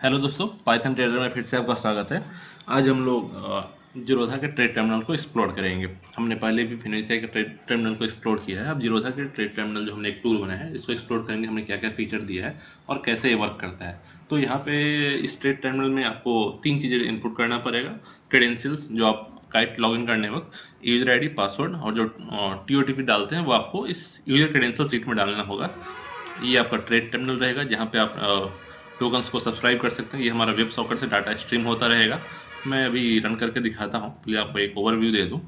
Hello दोस्तों, Python trader में फिर से आपका स्वागत है। आज हम लोग जीरोधा के ट्रेड टर्मिनल को एक्सप्लोर करेंगे। हमने पहले भी फिनोलिसिया के ट्रेड टर्मिनल को एक्सप्लोर किया है। अब जीरोधा के ट्रेड टर्मिनल जो हमने एक टूल बनाया है, इसको एक्सप्लोर करेंगे। हमने क्या क्या फीचर दिया है और कैसे ये वर्क करता है। तो यहाँ पे इस ट्रेड टर्मिनल में आपको 3 चीज़ें इनपुट करना पड़ेगा। क्रेडेंशियल्स जो आप काइट लॉगिन करने वक्त यूजर आईडी, पासवर्ड और जो TOTP डालते हैं वो आपको इस यूजर क्रेडेंशियल सीट में डालना होगा। ये आपका ट्रेड टर्मिनल रहेगा जहाँ पे आप टोकन्स को सब्सक्राइब कर सकते हैं। ये हमारा वेब सॉकेट से डाटा स्ट्रीम होता रहेगा। मैं अभी रन करके दिखाता हूँ, प्लीज़ आपको एक ओवरव्यू दे दूँ।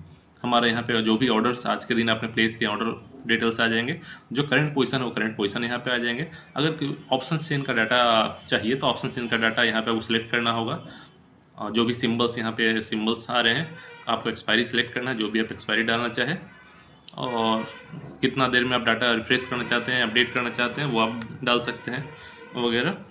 हमारे यहाँ पे जो भी ऑर्डर्स आज के दिन आपने प्लेस किए, ऑर्डर डिटेल्स आ जाएंगे। जो करंट पोजीशन है वो करंट पोजीशन यहाँ पे आ जाएंगे। अगर ऑप्शन चेन का डाटा चाहिए तो ऑप्शन चेन का डाटा यहाँ पे आपको सिलेक्ट करना होगा। जो भी सिम्बल्स यहाँ पे सिम्बल्स आ रहे हैं, आपको एक्सपायरी सिलेक्ट करना है, जो भी आप एक्सपायरी डालना चाहें, और कितना देर में आप डाटा रिफ्रेश करना चाहते हैं, अपडेट करना चाहते हैं, वो आप डाल सकते हैं वगैरह।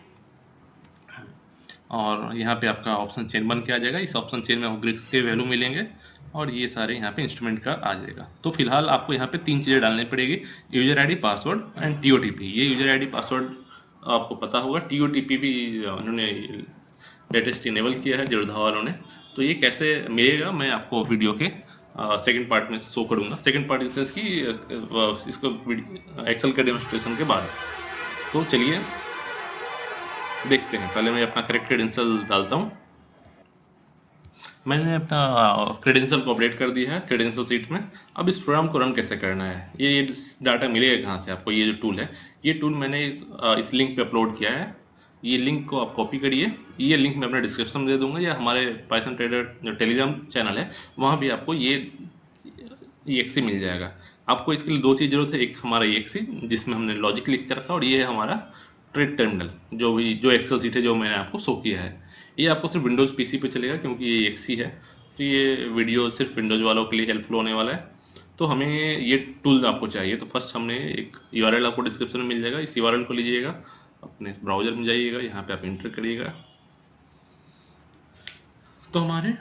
और यहाँ पे आपका ऑप्शन चेन बन के आ जाएगा। इस ऑप्शन चेन में आपको ग्रिक्स के वैल्यू मिलेंगे और ये सारे यहाँ पे इंस्ट्रूमेंट का आ जाएगा। तो फिलहाल आपको यहाँ पे 3 चीज़ें डालनी पड़ेगी, user ID, password and TOTP। ये यूजर आईडी पासवर्ड आपको पता होगा। TOTP भी उन्होंने लेटेस्ट इनेबल किया है जीरोधा वालों ने। तो ये कैसे मिलेगा मैं आपको वीडियो के सेकंड पार्ट में शो करूँगा। सेकंड पार्ट इस की इसको एक्सेल के डेमोस्ट्रेशन के बाद। तो चलिए देखते हैं। पहले मैं अपना करेक्ट क्रेडेंशियल डालता हूँ। मैंने अपना क्रेडेंशियल को अपडेट कर दिया है क्रेडेंशियल सीट में। अब इस प्रोग्राम को रन कैसे करना है, ये डाटा मिलेगा कहाँ से आपको। ये जो टूल है, ये टूल मैंने इस लिंक पे अपलोड किया है। ये लिंक को आप कॉपी करिए। ये लिंक मैं अपने डिस्क्रिप्शन में दे दूंगा, या हमारे पाइथन ट्रेडर जो टेलीग्राम चैनल है वहाँ भी आपको ये EXE मिल जाएगा। आपको इसके लिए 2 चीज़ जरूरत है। एक हमारा EXE जिसमें हमने लॉजिक लिख कर रखा, और ये है हमारा ट्रेड टर्मिनल जो एक्सेल सीट है जो मैंने आपको शो किया है। ये आपको सिर्फ विंडोज़ PC पे चलेगा क्योंकि ये EXE है। तो ये वीडियो सिर्फ विंडोज़ वालों के लिए हेल्पफुल होने वाला है। तो हमें ये टूल आपको चाहिए। तो फर्स्ट हमने एक URL आपको डिस्क्रिप्शन में मिल जाएगा। इस URL को लीजिएगा, अपने ब्राउज़र में जाइएगा, यहाँ पे आप इंटर करिएगा तो हमारे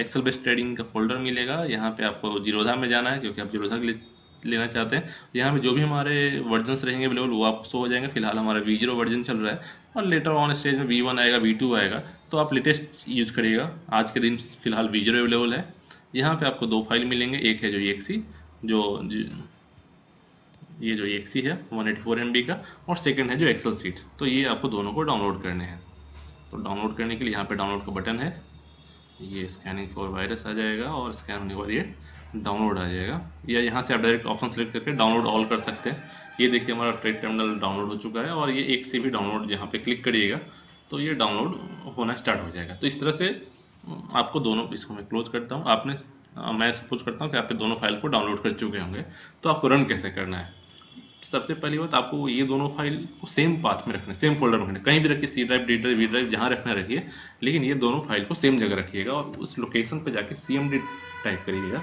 एक्सेल बेस्ड ट्रेडिंग का फोल्डर मिलेगा। यहाँ पे आपको जीरोधा में जाना है क्योंकि आप जीरोधा के लिए लेना चाहते हैं। यहाँ पे जो भी हमारे वर्जन्स रहेंगे अवेलेबल वो आपको शो हो जाएंगे। फिलहाल हमारा V0 वर्जन चल रहा है और लेटर ऑन स्टेज में V1 आएगा, V2 आएगा। तो आप लेटेस्ट यूज़ करिएगा। आज के दिन फिलहाल V0 अवेलेबल है। यहाँ पे आपको 2 फाइल मिलेंगे। एक है जो EXE ये जो EXE है 184 MB का, और सेकंड है जो एक्सेल सीट। तो ये आपको दोनों को डाउनलोड करने हैं। तो डाउनलोड करने के लिए यहाँ पे डाउनलोड का बटन है। ये स्कैनिंग फॉर वायरस आ जाएगा और स्कैन होने के बाद ये डाउनलोड आ जाएगा। या यहाँ से आप डायरेक्ट ऑप्शन सेलेक्ट करके डाउनलोड ऑल कर सकते हैं। ये देखिए हमारा ट्रेड टर्मिनल डाउनलोड हो चुका है, और ये एक से भी डाउनलोड यहाँ पे क्लिक करिएगा तो ये डाउनलोड होना स्टार्ट हो जाएगा। तो इस तरह से आपको दोनों, इसको मैं क्लोज करता हूँ। मैं सपोज करता हूँ कि आपने दोनों फाइल को डाउनलोड कर चुके होंगे। तो आपको रन कैसे करना है, सबसे पहली बात आपको ये दोनों फाइल को सेम पाथ में रखना है, सेम फोल्डर में रखना है। कहीं भी रखिए, C drive, D drive, V drive, जहाँ रखना रखिए, लेकिन ये दोनों फाइल को सेम जगह रखिएगा और उस लोकेशन पे जाके CMD टाइप करिएगा।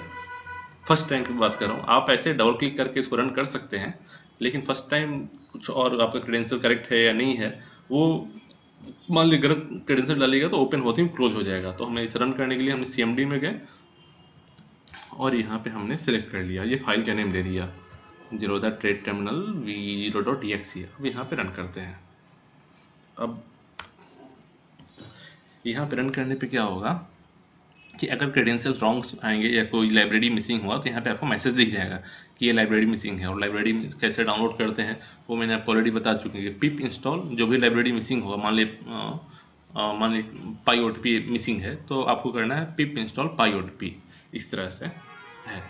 फर्स्ट टाइम की बात कर रहा हूँ, आप ऐसे डबल क्लिक करके इसको रन कर सकते हैं, लेकिन फर्स्ट टाइम कुछ और आपका क्रेडेंशियल करेक्ट है या नहीं है वो मान लीजिए गलत क्रेडेंशियल डालिएगा तो ओपन होते ही क्लोज हो जाएगा। तो हमें इसे रन करने के लिए हमने CMD में गए और यहाँ पे हमने सेलेक्ट कर लिया। ये फाइल का नेम दे दिया जीरोधा ट्रेड टर्मिनल V0.exe। अब यहाँ पे रन करते हैं। अब यहाँ पे रन करने पे क्या होगा कि अगर क्रेडेंशियल रॉन्ग आएंगे या कोई लाइब्रेरी मिसिंग हुआ तो यहाँ पे आपको मैसेज दिख जाएगा कि ये लाइब्रेरी मिसिंग है। और लाइब्रेरी कैसे डाउनलोड करते हैं वो मैंने आपको ऑलरेडी बता चुकी है। पिप इंस्टॉल, जो भी लाइब्रेरी मिसिंग होगा, मान ली PyOTP मिसिंग है तो आपको करना है पिप इंस्टॉल PyOTP, इस तरह से है।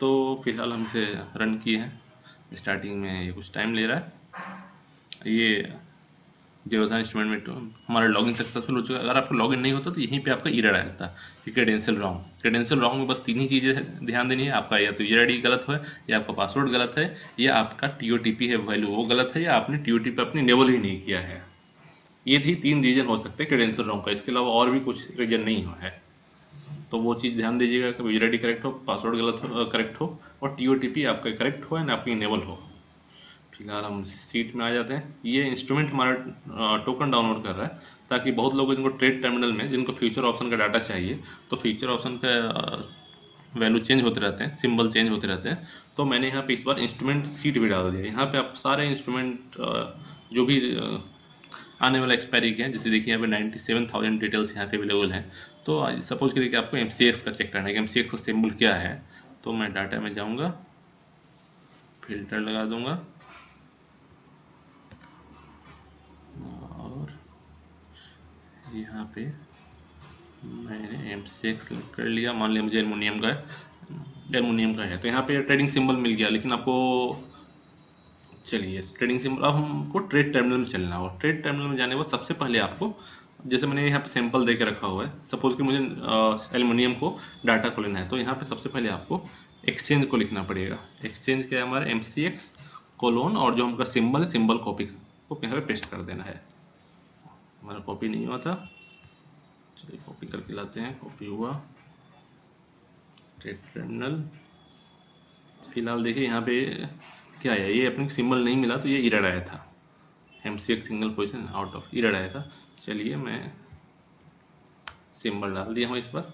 तो फिलहाल हम इसे रन किए हैं। स्टार्टिंग में ये कुछ टाइम ले रहा है। ये जीरोधा इंस्ट्रूमेंट में तो हमारा लॉगिन सक्सेसफुल हो चुका है। अगर आपको लॉगिन नहीं होता तो यहीं पे आपका एरर आया था कि क्रेडेंशियल रॉन्ग। क्रेडेंशियल रॉन्ग में बस 3 ही चीज़ें ध्यान देनी है। आपका या तो यूजर आईडी गलत है, या आपका पासवर्ड गलत है, या आपका TOTP है वैल्यू वो गलत है, या आपने TOTP अपनी इनेबल ही नहीं किया है। ये थी 3 रीजन हो सकते हैं क्रेडेंशियल रॉन्ग का। इसके अलावा और भी कुछ रीजन नहीं है। तो वो चीज़ ध्यान दीजिएगा कि यूजर आईडी करेक्ट हो, पासवर्ड गलत हो करेक्ट हो, और TOTP आपका करेक्ट हो एंड आपकी इनेबल हो। फिलहाल हम सीट में आ जाते हैं। ये इंस्ट्रूमेंट हमारा टोकन डाउनलोड कर रहा है ताकि बहुत लोग जिनको ट्रेड टर्मिनल में जिनको फ्यूचर ऑप्शन का डाटा चाहिए, तो फ्यूचर ऑप्शन का वैल्यू चेंज होते रहते हैं, सिंबल चेंज होते रहते हैं। तो मैंने यहाँ पे इस बार इंस्ट्रूमेंट सीट भी डाल दिया। यहाँ पे आप सारे इंस्ट्रूमेंट जो भी आने वाला एक्सपायरी क्या है, जैसे देखिए यहाँ पे 97,000 डिटेल्स यहाँ पे अवेलेबल हैं। तो सपोज करिए कि आपको MCX का चेक करना है कि MCX का सिंबल क्या है। तो मैं डाटा में जाऊँगा, फिल्टर लगा दूंगा और यहाँ पे मैंने MCX सेलेक्ट कर लिया। मान लिया मुझे एल्युमिनियम का है, तो यहाँ पे ट्रेडिंग सिंबल मिल गया। लेकिन आपको चलिए ट्रेडिंग सिंबल, अब हमको ट्रेड टर्मिनल में चलना होगा। ट्रेड टर्मिनल में जाने के बाद सबसे पहले आपको, जैसे मैंने यहाँ पे सैंपल दे के रखा हुआ है, सपोज कि मुझे एल्युमिनियम को डाटा को लेना है, तो यहाँ पे सबसे पहले आपको एक्सचेंज को लिखना पड़ेगा। एक्सचेंज क्या है हमारा, MCX कोलोन, और जो हमका सिंबल है, सिंबल कॉपी को यहाँ पे पेस्ट कर देना है। हमारा कॉपी नहीं हुआ था, चलिए कॉपी करके लाते हैं। कॉपी हुआ, ट्रेड टर्मिनल। फिलहाल देखिए यहाँ पे क्या है, ये अपने सिंबल नहीं मिला तो ये एरर आया था, MCX single position out of, error आया था। चलिए मैं सिंबल डाल दिया हूँ इस पर।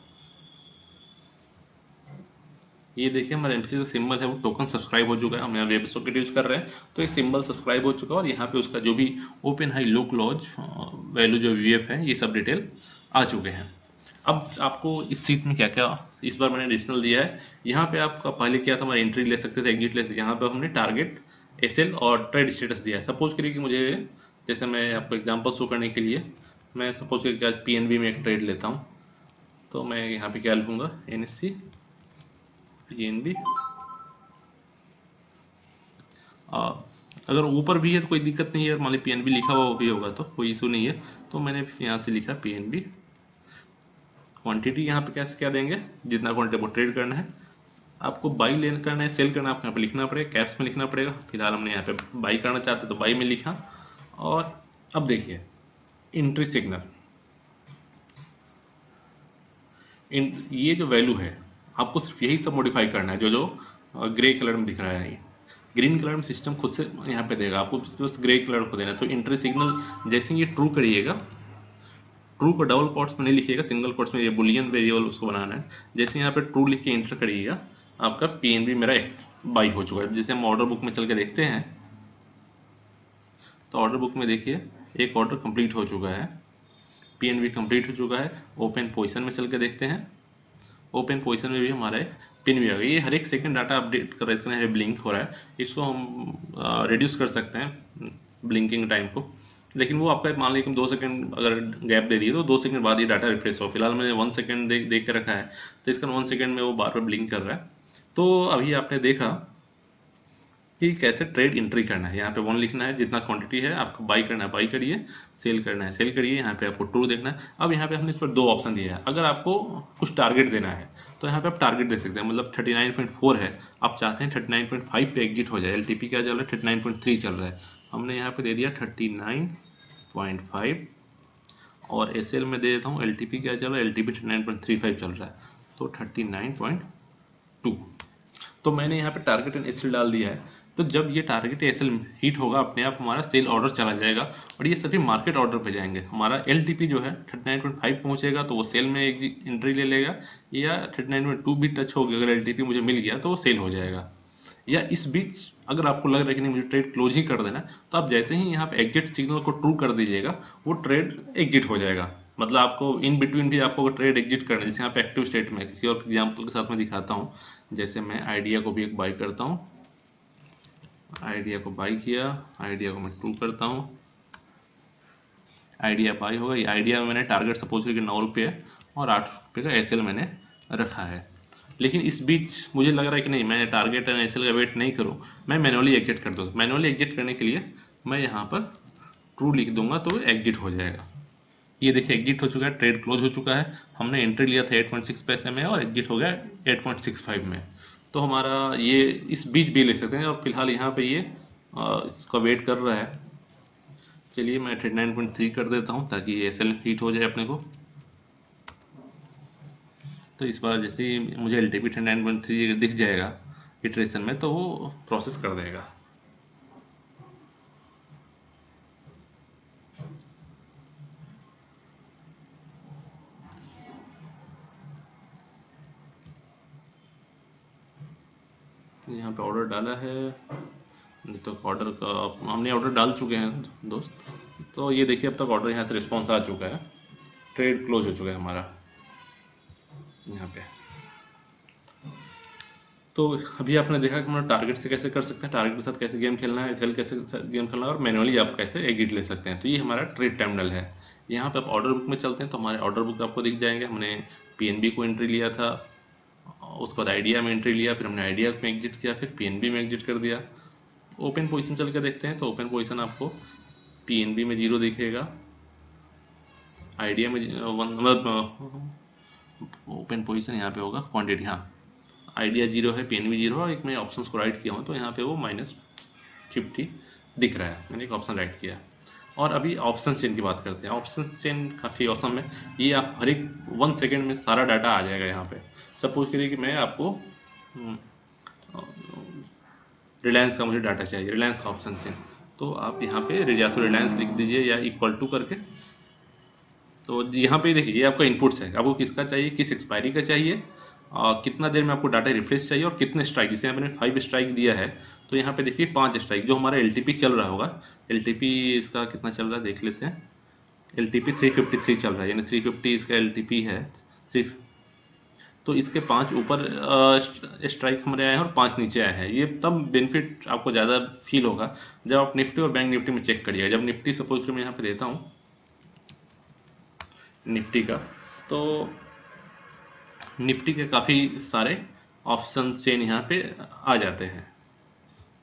ये देखिए हमारा MCX का सिंबल है वो टोकन सब्सक्राइब हो चुका है। हम यहाँ वेब सॉकेट यूज कर रहे हैं, तो ये सिंबल सब्सक्राइब हो चुका है। और यहाँ पे उसका जो भी open high low close value जो VF है, ये सब डिटेल आ चुके हैं। अब आपको इस सीट में क्या क्या इस बार मैंने एडिशनल दिया है। यहाँ पे आपका पहले क्या था, हमारा एंट्री ले सकते थे, एग्जिट ले सकते थे। यहाँ पे हमने टारगेट, SL और ट्रेड स्टेटस दिया है। सपोज करिए कि मुझे, जैसे मैं आपको एग्जांपल शो करने के लिए, मैं सपोज करिए कि आज PNB में एक ट्रेड लेता हूँ, तो मैं यहाँ पे क्या लिखूँगा, NSE PNB। अगर ऊपर भी है तो कोई दिक्कत नहीं है, मान ली PNB लिखा हुआ भी होगा तो कोई इशू नहीं है। तो मैंने यहाँ से लिखा PNB। क्वांटिटी यहाँ पे कैसे क्या देंगे, जितना क्वांटिटी आपको ट्रेड करना है, आपको बाई लेन करना है, सेल करना है, आपको यहाँ पे लिखना पड़ेगा, कैप्स में लिखना पड़ेगा। फिलहाल हमने यहाँ पे बाई करना चाहते तो बाई में लिखा। और अब देखिए एंट्री सिग्नल, ये जो वैल्यू है आपको सिर्फ यही सब मॉडिफाई करना है। जो जो ग्रे कलर में दिख रहा है, ग्रीन कलर में सिस्टम खुद से यहाँ पे देगा, आपको बस ग्रे कलर को देना है। तो एंट्री सिग्नल जैसे ये ट्रू करिएगा, ट्रू को डबल कोट्स में नहीं लिखिएगा, सिंगल कोट्स में, ये बुलियन वेरिएबल उसको बनाना है। जैसे यहाँ पे ट्रू लिख के एंटर करिएगा, आपका PNB मेरा बाई हो चुका है। जैसे हम ऑर्डर बुक में चल के देखते हैं, तो ऑर्डर बुक में देखिए एक ऑर्डर कंप्लीट हो चुका है, PNB कंप्लीट हो चुका है। ओपन पोजीशन में चल के देखते हैं, ओपन पोजीशन में भी हमारा पिन भी आ गया। ये हर एक सेकंड डाटा अपडेट कर रहा है, इसका यहाँ ब्लिंक हो रहा है। इसको हम रिड्यूस कर सकते हैं ब्लिंकिंग टाइम को, लेकिन वो आपका मान लीजिए 2 सेकंड अगर गैप दे दिए तो 2 सेकंड बाद ये डाटा रिफ्रेश हो। फिलहाल मैंने 1 सेकंड देख के रखा है, तो इसका 1 सेकंड में वो बार बार ब्लिंक कर रहा है। तो अभी आपने देखा कि कैसे ट्रेड एंट्री करना है। यहाँ पे 1 लिखना है, जितना क्वांटिटी है आपको बाई करना है बाई करिए, सेल करना है सेल करिए। यहाँ पे आपको ट्रू देखना है। अब यहाँ पे हमने इस पर 2 ऑप्शन दिया है। अगर आपको कुछ टारगेट देना है तो यहाँ पे आप टारगेट दे सकते हैं, मतलब 39.4 है, आप चाहते हैं 39.5 पे एग्जिट हो जाए। LTP क्या चल रहा है, 39.3 चल रहा है, हमने यहाँ पे दे दिया 39.5। और SL में दे देता हूँ, LTP क्या चल रहा है, LTP 39.35 चल रहा है, तो 39.2। तो मैंने यहाँ पे टारगेट एंड SL डाल दिया है। तो जब ये टारगेट SL हिट होगा, अपने आप हमारा सेल ऑर्डर चला जाएगा और ये सभी मार्केट ऑर्डर पे जाएंगे। हमारा LTP जो है 39.5 पहुँचेगा तो वो सेल में एक एंट्री ले लेगा, या 39.2 भी टच होगी, अगर LTP मुझे मिल गया तो वो सेल हो जाएगा। या इस बीच अगर आपको लग रहा है कि नहीं मुझे ट्रेड क्लोज ही कर देना है, तो आप जैसे ही यहाँ पे एग्जिट सिग्नल को ट्रू कर दीजिएगा, वो ट्रेड एग्जिट हो जाएगा। मतलब आपको इन बिटवीन भी आपको ट्रेड एग्जिट करना है, जैसे यहाँ पे एक्टिव स्टेट में किसी और एग्जाम्पल के साथ में दिखाता हूँ। जैसे मैं आइडिया को भी एक बाई करता हूँ, आइडिया को बाई किया, आइडिया को मैं ट्रू करता हूँ, आइडिया बाई होगा। ये आइडिया में मैंने टारगेट सपोज करके 9 रुपये है और 8 रुपये का SL मैंने रखा है। लेकिन इस बीच मुझे लग रहा है कि नहीं, मैं टारगेट एंड SL का वेट नहीं करूँ, मैं मैनुअली एग्जिट कर दूँ। मैनुअली एग्जिट करने के लिए मैं यहाँ पर ट्रू लिख दूंगा तो एग्जिट हो जाएगा। ये देखिए एग्जिट हो चुका है, ट्रेड क्लोज हो चुका है। हमने एंट्री लिया था 8.6 पैसे में और एग्जिट हो गया 8.65 में। तो हमारा ये इस बीच भी ले सकते हैं। और फिलहाल यहाँ पे ये इसका वेट कर रहा है। चलिए मैं 39.3 कर देता हूँ ताकि ये SL हिट हो जाए अपने को। तो इस बार जैसे ही मुझे LTP 39.3 दिख जाएगा इटरेशन में, तो वो प्रोसेस कर देगा। यहाँ पे ऑर्डर डाला है, तो ऑर्डर का हमने ऑर्डर डाल चुके हैं दोस्त। तो ये देखिए अब तक ऑर्डर यहाँ से रिस्पॉन्स आ चुका है, ट्रेड क्लोज हो चुका है हमारा यहाँ पे। तो अभी आपने देखा कि हम टारगेट से कैसे कर सकते हैं, टारगेट के साथ कैसे गेम खेलना है, एसएल कैसे गेम खेलना है, और मैनुअली आप कैसे एग्जिट ले सकते हैं। तो ये हमारा ट्रेड टर्मिनल है। यहाँ पे आप ऑर्डर बुक में चलते हैं तो हमारे ऑर्डर बुक आपको दिख जाएंगे। हमने पीएनबी को एंट्री लिया था, उसके बाद आइडिया में एंट्री लिया, फिर हमने आइडिया में एग्जिट किया, फिर पीएनबी में एग्जिट कर दिया। ओपन पोजीशन चल के देखते हैं तो ओपन पोजीशन आपको पीएनबी में 0 दिखेगा, आइडिया में 1, मतलब ओपन पोजीशन यहाँ पे होगा क्वांटिटी, हाँ आइडिया 0 है, पीएनबी 0 है, एक मैं ऑप्शंस को राइट किया हूँ तो यहाँ पे वो -50 दिख रहा है, मैंने एक ऑप्शन राइट किया। और अभी ऑप्शन चेन की बात करते हैं। ऑप्शन चेन काफ़ी ऑप्शन में, ये आप हर एक 1 सेकेंड में सारा डाटा आ जाएगा यहाँ पे। सपोज करिए कि मैं आपको रिलायंस का मुझे डाटा चाहिए, रिलायंस का ऑप्शन चेन, तो आप यहाँ पे या तो रिलायंस लिख दीजिए या इक्वल टू करके। तो यहाँ पे देखिए ये आपका इनपुट्स है, आपको किसका चाहिए, किस एक्सपायरी का चाहिए, कितना देर में आपको डाटा रिफ्रेश चाहिए, और कितने स्ट्राइक। जैसे मैंने 5 स्ट्राइक दिया है तो यहाँ पे देखिए 5 स्ट्राइक, जो हमारा एलटीपी चल रहा होगा, एलटीपी इसका कितना चल रहा है देख लेते हैं। एलटीपी 353 चल रहा है, यानी 350 इसका एलटीपी है 3। तो इसके 5 ऊपर स्ट्राइक हमारे आए हैं और 5 नीचे आए हैं। ये तब बेनिफिट आपको ज़्यादा फील होगा जब आप निफ्टी और बैंक निफ्टी में चेक करिएगा। जब निफ्टी सपोज मैं यहाँ पे देता हूँ निफ्टी का, तो निफ्टी के काफ़ी सारे ऑप्शन चेन यहाँ पे आ जाते हैं।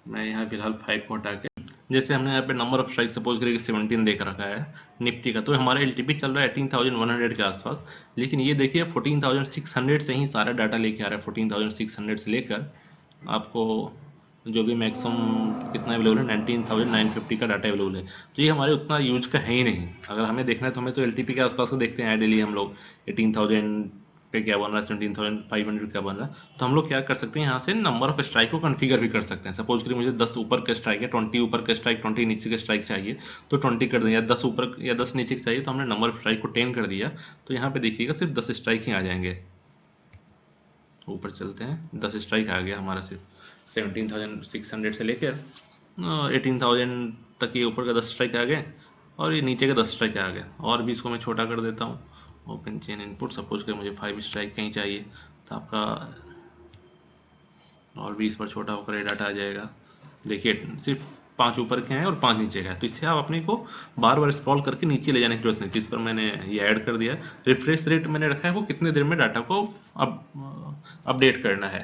मैं यहाँ फिलहाल 5 को हटा के, जैसे हमने यहाँ पे नंबर ऑफ स्ट्राइक सपोज करिए 17 देख रखा है निफ्टी का, तो हमारा एलटीपी चल रहा है 18,100 के आसपास। लेकिन ये देखिए 14,600 से ही सारा डाटा लेके आ रहा है। 14,600 से लेकर आपको जो भी मैक्सिमम कितना अवेलेबल है 19,950 का डाटा अवेलेबल है। तो ये हमारे उतना यूज का है ही नहीं। अगर हमें देखना है तो हमें तो एलटीपी के आसपास को देखते हैं डेली हम लोग, 18,000 पे क्या बन रहा है, 17,500 क्या बन रहा है। तो हम लोग क्या कर सकते हैं, यहाँ से नंबर ऑफ स्ट्राइक को कॉन्फ़िगर भी कर सकते हैं। सपोज करिए मुझे 10 ऊपर का स्ट्राइक है, 20 ऊपर का स्ट्राइक, 20 नीचे का स्ट्राइक चाहिए तो 20 कर दें, या 10 ऊपर या 10 नीचे का चाहिए तो हमने नंबर ऑफ स्ट्राइक को 10 कर दिया। तो यहाँ पे देखिएगा सिर्फ 10 स्ट्राइक ही आ जाएंगे। ऊपर चलते हैं, 10 स्ट्राइक आ गया हमारा सिर्फ 17,600 से लेकर 18,000 तक। ये ऊपर का 10 स्ट्राइक आ गए और ये नीचे का 10 स्ट्राइक आ गए। और भी इसको मैं छोटा कर देता हूँ, ओपन चेन इनपुट सपोज कर मुझे 5 स्ट्राइक कहीं चाहिए तो आपका और 20 पर छोटा होकर ये डाटा आ जाएगा। देखिए सिर्फ 5 ऊपर के हैं और 5 नीचे का है। तो इससे आप अपने को बार बार स्क्रॉल करके नीचे ले जाने की जरूरत नहीं थी। इस पर मैंने ये ऐड कर दिया। रिफ्रेश रेट मैंने रखा है वो कितने देर में डाटा को अपडेट करना है।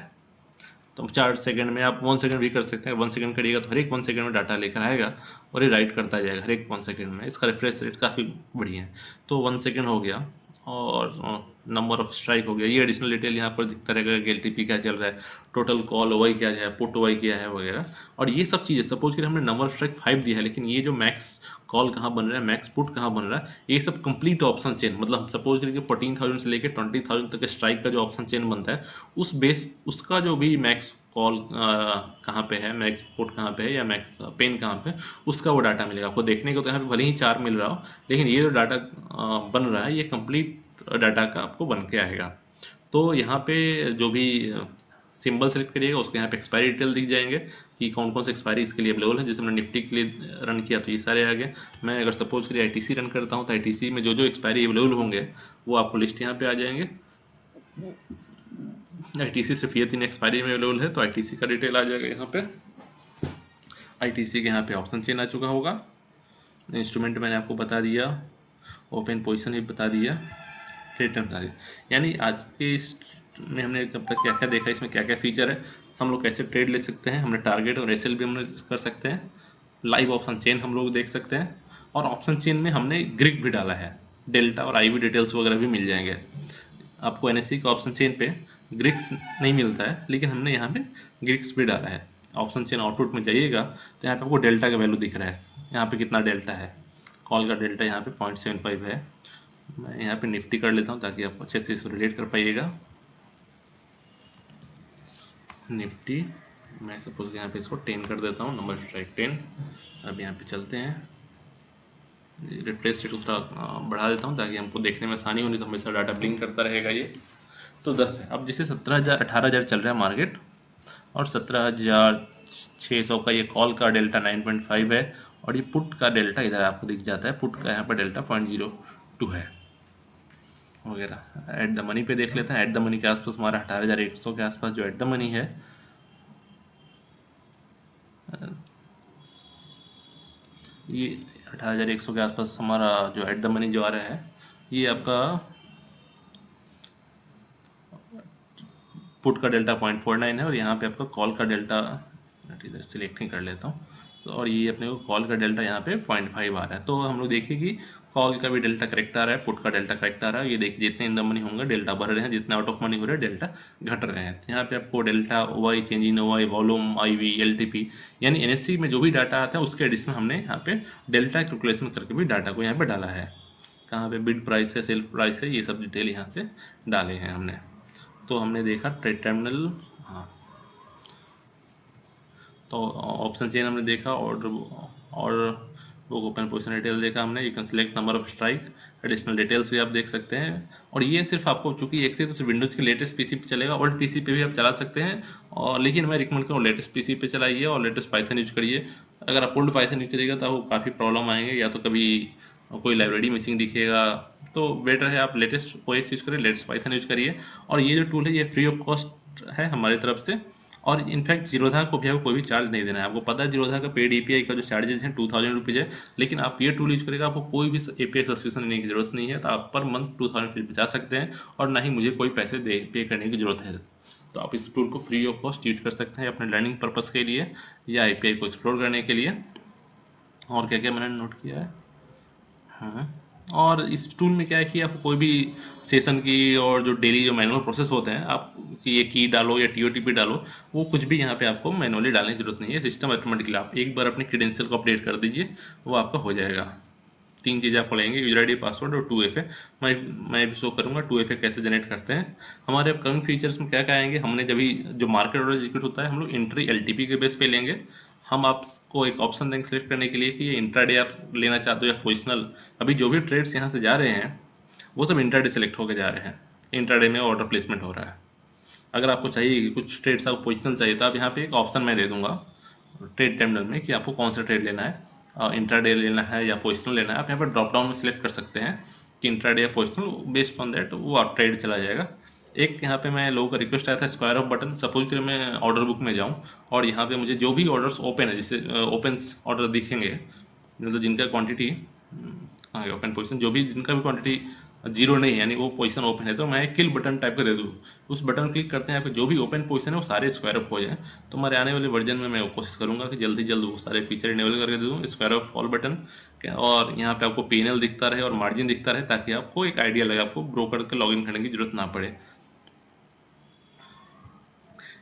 तो 4 सेकंड में आप 1 सेकंड भी कर सकते हैं। 1 सेकंड करिएगा तो हर एक 1 सेकंड में डाटा लेकर आएगा और ये राइट करता जाएगा हर एक 1 सेकंड में। इसका रिफ्रेश रेट काफ़ी बढ़िया है। तो 1 सेकंड हो गया और नंबर ऑफ स्ट्राइक हो गया। ये एडिशनल डिटेल यहाँ पर दिखता रहेगा कि एलटीपी क्या चल रहा है, टोटल कॉल वाई क्या है, पुट वाई क्या है वगैरह। और ये सब चीज़ें सपोज करिए हमने नंबर ऑफ स्ट्राइक 5 दिया है, लेकिन ये जो मैक्स कॉल कहाँ बन रहा है, मैक्स पुट कहाँ बन रहा है, ये सब कंप्लीट ऑप्शन चेन, मतलब सपोज करिए 14,000 से लेकर 20,000 तक स्ट्राइक का जो ऑप्शन चेन बनता है उस बेस उसका जो भी मैक्स कॉल कहाँ पे है, मैक्स पुट कहाँ पे है या मैक्स पेन कहाँ पे, उसका वो डाटा मिलेगा आपको देखने को। तो यहाँ पे भले ही 4 मिल रहा हो, लेकिन ये जो डाटा बन रहा है ये कंप्लीट डाटा का आपको बन के आएगा। तो यहाँ पे जो भी सिंबल सेलेक्ट करिएगा उसके यहाँ पे एक्सपायरी डिटेल दिख जाएंगे कि कौन कौन से एक्सपायरी इसके लिए अवेलेबल है। जैसे मैंने निफ्टी के लिए रन किया तो ये सारे आ गए। मैं अगर सपोज करिए आईटीसी रन करता हूँ तो आईटीसी में जो जो एक्सपायरी अवेलेबल होंगे वो आपको लिस्ट यहाँ पे आ जाएंगे। आईटीसी सिर्फ ये 3 एक्सपायरी में अवेलेबल है तो आईटीसी का डिटेल आ जाएगा यहाँ पे। आईटीसी के यहाँ पे ऑप्शन चेन आ चुका होगा, इंस्ट्रूमेंट मैंने आपको बता दिया, ओपन पोजीशन भी बता दिया, रिटर्न बता दिया। यानी आज के इस में हमने कब तक क्या क्या देखा, इसमें क्या क्या फीचर है, हम लोग कैसे ट्रेड ले सकते हैं, हमने टारगेट और एसएल भी हम लोग कर सकते हैं, लाइव ऑप्शन चेन हम लोग देख सकते हैं, और ऑप्शन चेन में हमने ग्रिक भी डाला है, डेल्टा और आईवी डिटेल्स वगैरह भी मिल जाएंगे आपको। एनएससी के ऑप्शन चेन पे ग्रिक्स नहीं मिलता है, लेकिन हमने यहाँ पे ग्रिक्स भी डाला है। ऑप्शन चेन आउटपुट में जाइएगा तो यहाँ पे आपको डेल्टा का वैल्यू दिख रहा है, यहाँ पे कितना डेल्टा है, कॉल का डेल्टा यहाँ पे 0.75 है। मैं यहाँ पे निफ्टी कर लेता हूँ ताकि आप अच्छे से इसको रिलेट कर पाइएगा। निफ्टी मैं सपोज यहाँ पे इसको 10 कर देता हूँ, नंबर स्ट्राइक 10। अब यहाँ पे चलते हैं, रिफ्रेश रेट थोड़ा बढ़ा देता हूँ ताकि हमको देखने में आसानी होनी, तो हमेशा डाटा ब्लिंक करता रहेगा ये। तो 10 है। अब जैसे 17,000 18,000 चल रहा है मार्केट और 17,600 का ये कॉल का डेल्टा 9.5 है और ये पुट का डेल्टा इधर आपको दिख जाता है, पुट का यहाँ पर डेल्टा 0.02 है वगैरह। एट द मनी पे देख लेते हैं। एट द मनी के आसपास हमारा 18,100 के आसपास जो एट द मनी है, ये 18,100 के आसपास हमारा जो एट द मनी जो आ रहा है, ये आपका पुट का डेल्टा 0.49 है और यहाँ पे आपका कॉल का डेल्टा, इधर सिलेक्ट ही कर लेता हूँ, तो और ये अपने को कॉल का डेल्टा यहाँ पे 0.5 आ रहा है। तो हम लोग देखिए कि कॉल का भी डेल्टा करेक्ट आ रहा है, पुट का डेल्टा करेक्ट आ रहा है। ये देखिए जितने इन द मनी होंगे डेल्टा बढ़ रहे हैं, जितने आउट ऑफ मनी हो रहे हैं डेल्टा घट रहे हैं। यहाँ पे आपको delta y, change in y, volume, I L T P, यानी एनएससी में जो भी डाटा आता है उसके एडिशनल हमने यहाँ पे डेल्टा कैलकुलेशन करके भी डाटा को यहाँ पे डाला है। कहाँ पे बिड प्राइस है, सेल प्राइस है, ये सब डिटेल यहाँ से डाले हैं हमने। तो हमने देखा ट्रेड टर्मिनल, हाँ, तो ऑप्शन चेन हमने देखा, और बुक ओपन पोजिशन डिटेल देखा हमने। You can select number of strike, additional details भी आप देख सकते हैं। और ये सिर्फ आपको, चूंकि एक से तो सिर्फ विंडोज के लेटेस्ट पीसी पे चलेगा, ओल्ड पीसी पे भी आप चला सकते हैं, और लेकिन मैं रिकमेंड करूँ लेटेस्ट पीसी पे चलाइए और लेटेस्ट पाइथन यूज करिए। अगर आप ओल्ड पाइथन यूज करिएगा तो आपको काफ़ी प्रॉब्लम आएंगे, या तो कभी कोई लाइब्रेरी मिसिंग दिखेगा। तो बेटर है आप लेटेस्ट ओएस यूज करिए, लेटेस्ट पाइथन यूज करिए। और ये जो टूल है ये फ्री ऑफ कॉस्ट है हमारी तरफ से, और इनफैक्ट जीरोधा को भी आपको कोई भी चार्ज नहीं देना है। आपको पता है जीरोधा का पेड एपीआई का जो चार्जेस हैं 2,000 रुपीज़ है, लेकिन आप ये टूल यूज करेगा आपको कोई भी एपीआई सब्सक्रिप्शन लेने की जरूरत नहीं है। तो आप पर मंथ 2,000 रुपीज़ बचा सकते हैं, और ना ही मुझे कोई पैसे पे करने की जरूरत है। तो आप इस टूल को फ्री ऑफ कॉस्ट यूज कर सकते हैं अपने लर्निंग पर्पज़ के लिए, या एपीआई को एक्सप्लोर करने के लिए। और क्या क्या मैंने नोट किया है, हाँ, और इस टूल में क्या है कि आप कोई भी सेशन की और जो डेली जो मैनुअल प्रोसेस होते हैं, आप कि ये की डालो या टीओटीपी डालो, वो कुछ भी यहाँ पे आपको मैनुअली डालने की जरूरत नहीं है। सिस्टम ऑटोमेटिकली, आप एक बार अपने क्रेडेंशियल को अपडेट कर दीजिए, वो आपका हो जाएगा। तीन चीज़ें आपको लगेंगी, यूजर आईडी, पासवर्ड और 2FA। मैं भी शो करूँगा 2FA कैसे जनरेट करते हैं। हमारे अपकमिंग फीचर्स में क्या क्या आएंगे, हमने जब भी जो मार्केट ऑर्डर एग्जीक्यूट होता है हम लोग इंट्री एलटीपी के बेस पे लेंगे। हम आपको एक ऑप्शन देंगे सेलेक्ट करने के लिए कि ये इंट्राडे आप लेना चाहते हो या पोजिशनल। अभी जो भी ट्रेड्स यहाँ से जा रहे हैं वो सब इंट्राडे सेलेक्ट होकर जा रहे हैं, इंट्राडे में ऑर्डर प्लेसमेंट हो रहा है। अगर आपको चाहिए कि कुछ ट्रेड्स आपको पोजिशनल चाहिए, तो आप यहाँ पे एक ऑप्शन मैं दे दूंगा ट्रेड टर्मिनल में कि आपको कौन सा ट्रेड लेना है, इंट्राडे लेना है या पोजिशनल लेना है। आप यहाँ पर ड्रॉप डाउन में सिलेक्ट कर सकते हैं कि इंट्राडे या पोजिशनल, बेस्ड ऑन दैट वो आप ट्रेड चला जाएगा। एक यहाँ पे मैं लोगों का रिक्वेस्ट आया था स्क्वायर ऑफ बटन। सपोज करें मैं ऑर्डर बुक में जाऊँ और यहाँ पे मुझे जो भी ऑर्डर्स ओपन है, जैसे ओपन्स ऑर्डर दिखेंगे, मतलब जिनका क्वांटिटी, हाँ ओपन पोजीशन, जो भी जिनका भी क्वांटिटी जीरो नहीं है, यानी वो पोजीशन ओपन है, तो मैं किल बटन टाइप का दे दूँ। उस बटन क्लिक करते हैं आपके जो भी ओपन पोजीशन है वो सारे स्क्वायर ऑफ हो जाए। तो हमारे आने वाले वर्जन में मैं कोशिश करूंगा कि जल्द से जल्द वो सारे फीचर इनेबल करके दे दूँ, स्क्वायर ऑफ ऑल बटन। और यहाँ पे आपको पीएनएल दिखता रहे और मार्जिन दिखता रहे, ताकि आपको एक आइडिया लगे, आपको ब्रोकर के लॉगिन करने की जरूरत ना पड़े।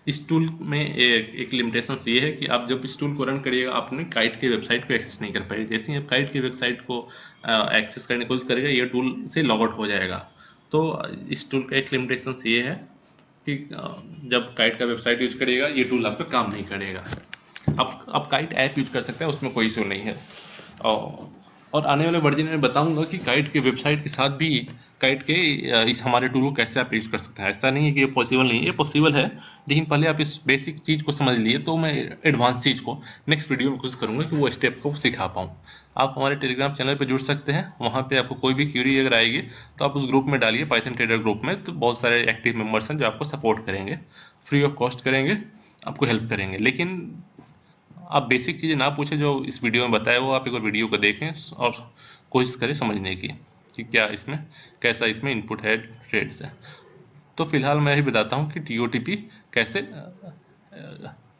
इस टूल में एक लिमिटेशन ये है कि आप जब इस टूल को रन करिएगा, आप अपने काइट के वेबसाइट को एक्सेस नहीं कर पाएंगे। जैसे ही आप काइट की वेबसाइट को एक्सेस करने की कोशिश करेगा, ये टूल से लॉग आउट हो जाएगा। तो इस टूल का एक लिमिटेशन ये है कि जब काइट का वेबसाइट यूज करिएगा ये टूल आप पे काम नहीं करेगा। आप काइट ऐप यूज कर सकते हैं, उसमें कोई इशू नहीं है। और और आने वाले वर्जन में बताऊंगा कि काइट के वेबसाइट के साथ भी काइट के इस हमारे टूल को कैसे आप यूज कर सकते हैं। ऐसा नहीं है कि ये पॉसिबल नहीं है, ये पॉसिबल है, लेकिन पहले आप इस बेसिक चीज़ को समझ लिए, तो मैं एडवांस चीज़ को नेक्स्ट वीडियो में कोशिश करूंगा कि वो स्टेप को सिखा पाऊँ। आप हमारे टेलीग्राम चैनल पर जुड़ सकते हैं, वहाँ पे आपको कोई भी क्यूरी अगर आएगी तो आप उस ग्रुप में डालिए, पाइथन ट्रेडर ग्रुप में। तो बहुत सारे एक्टिव मेंबर्स हैं जो आपको सपोर्ट करेंगे, फ्री ऑफ कॉस्ट करेंगे, आपको हेल्प करेंगे। लेकिन आप बेसिक चीज़ें ना पूछें जो इस वीडियो में बताया, वो आप एक बार वीडियो को देखें और कोशिश करें समझने की कि क्या इसमें, कैसा इसमें इनपुट है ट्रेड से। तो फिलहाल मैं ही बताता हूँ कि टीओटीपी कैसे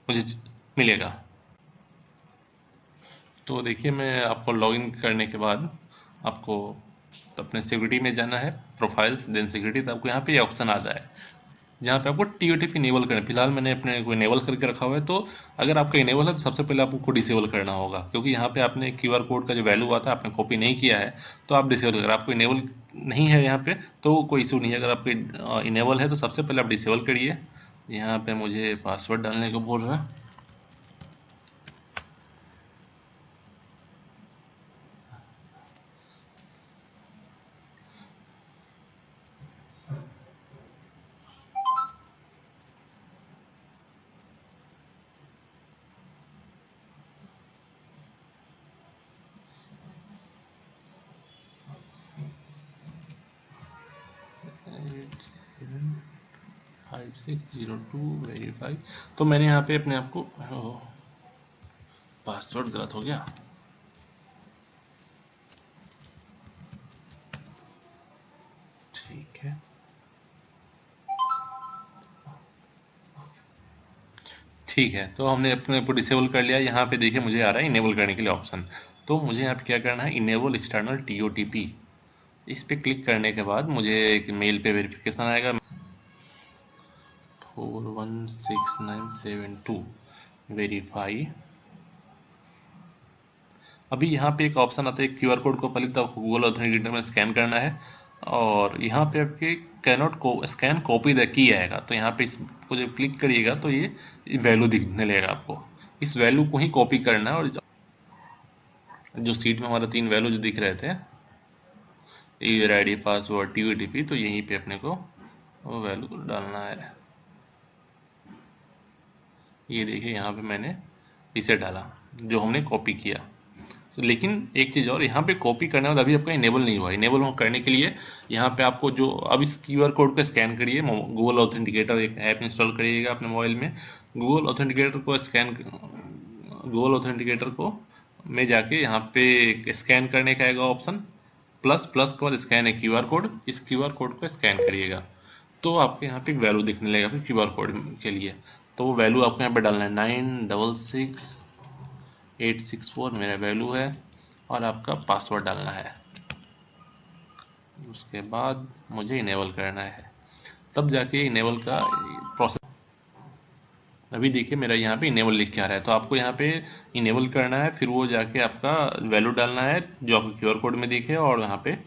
मुझे मिलेगा। तो देखिए, मैं आपको लॉगिन करने के बाद आपको तो अपने सिक्योरिटी में जाना है, प्रोफाइल्स देन सिक्योरिटी। तो आपको यहाँ पे ये ऑप्शन आता है जहाँ पे आपको टीओटीपी इनेबल करना है। फिलहाल मैंने अपने को इनेबल करके रखा हुआ है। तो अगर आपका इनेबल है तो सबसे पहले आपको डिसेबल करना होगा, क्योंकि यहाँ पे आपने क्यूआर कोड का जो वैल्यू आता है आपने कॉपी नहीं किया है, तो आप डिसेबल, अगर आपको इनेबल नहीं है यहाँ पे तो कोई इशू नहीं है। अगर आपके इनेबल है तो सबसे पहले आप डिसेबल करिए। यहाँ पे मुझे पासवर्ड डालने को बोल रहा है। 875602 वेरीफाई। तो मैंने यहाँ पे अपने आप को पासवर्ड गलत हो गया। ठीक है, ठीक है, तो हमने अपने को डिसेबल कर लिया। यहाँ पे देखिए मुझे आ रहा है इनेबल करने के लिए ऑप्शन। तो मुझे यहाँ पे क्या करना है, इनेबल एक्सटर्नल TOTP। इस पे क्लिक करने के बाद मुझे एक मेल पे वेरिफिकेशन आएगा, 416972 वेरीफाई। अभी यहाँ पे एक ऑप्शन आता है QR कोड को पहले तो गूगल ऑथेंटिकेटर में स्कैन करना है, और यहाँ पे आपके कैनॉट को स्कैन कॉपी द की आएगा। तो यहाँ पे इसको जब क्लिक करिएगा तो ये वैल्यू दिखने लगेगा आपको। इस वैल्यू को ही कॉपी करना है, और जो सीट में हमारा 3 वैल्यू जो दिख रहे थे, यूजर ID, पासवर्ड, TOTP, तो यहीं पे अपने को वो वैल्यू डालना है। ये देखिए यहाँ पे मैंने इसे डाला जो हमने कॉपी किया। लेकिन एक चीज़ और, यहाँ पे कॉपी करने बाद अभी आपका इनेबल नहीं हुआ। इनेबल करने के लिए यहाँ पे आपको जो अब इस QR कोड को स्कैन करिए, गूगल ऑथेंटिकेटर एक ऐप इंस्टॉल करिएगा अपने मोबाइल में। गूगल ऑथेंटिकेटर को में जाके यहाँ पे स्कैन करने का आएगा ऑप्शन, प्लस प्लस के बाद स्कैन है QR कोड। इस QR कोड को स्कैन करिएगा तो आपके यहाँ पे एक वैल्यू दिखने लगेगा फिर QR कोड के लिए। तो वो वैल्यू आपको यहाँ पे डालना है, 966864 मेरा वैल्यू है, और आपका पासवर्ड डालना है। उसके बाद मुझे इनेबल करना है, तब जाके इनेबल का प्रोसेस। अभी देखिए मेरा यहाँ पे इनेबल लिख के आ रहा है। तो आपको यहाँ पे इनेबल करना है, फिर वो जाके आपका वैल्यू डालना है जो आपको QR कोड में दिखे, और यहाँ पे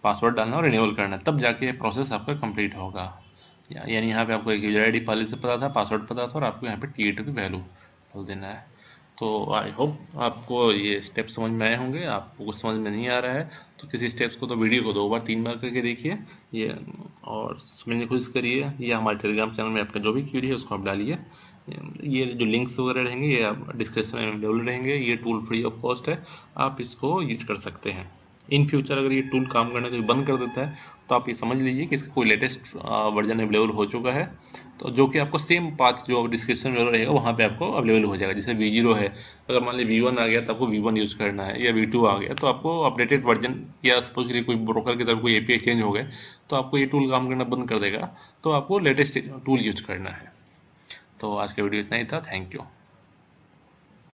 पासवर्ड डालना है और इनेबल करना है, तब जाके प्रोसेस आपका कंप्लीट होगा। यानी यहाँ पे आपको एक यूजर ID पहले से पता था, पासवर्ड पता था, और आपको यहाँ पे TOTP वैल्यू डाल देना है। तो आई होप आपको ये स्टेप समझ में आए होंगे। आपको कुछ समझ में नहीं आ रहा है तो किसी स्टेप्स को तो वीडियो को 2 बार 3 बार करके देखिए ये, और समझने की कोशिश करिए। ये हमारे टेलीग्राम चैनल में आपका जो भी क्वेरी है उसको आप डालिए। ये जो लिंक्स वगैरह रहेंगे ये आप डिस्क्रिप्शन में अवेलेबल रहेंगे। ये टूल फ्री ऑफ कॉस्ट है, आप इसको यूज कर सकते हैं। इन फ्यूचर अगर ये टूल काम करना कहीं बंद कर देता है तो आप ये समझ लीजिए कि इसका कोई लेटेस्ट वर्जन अवेलेबल हो चुका है, तो जो कि आपको सेम पाथ जो डिस्क्रिप्शन में रहेगा वहाँ पे आपको अवेलेबल हो जाएगा। जैसे V0 है, अगर मान लीजिए V1 आ गया तो आपको V1 यूज़ करना है, या V2 आ गया तो आपको अपडेटेड वर्जन, या सपोज करिए कोई ब्रोकर की तरफ कोई API चेंज हो गए तो आपको ये टूल काम करना बंद कर देगा, तो आपको लेटेस्ट टूल यूज करना है। तो आज का वीडियो इतना ही था। Thank you.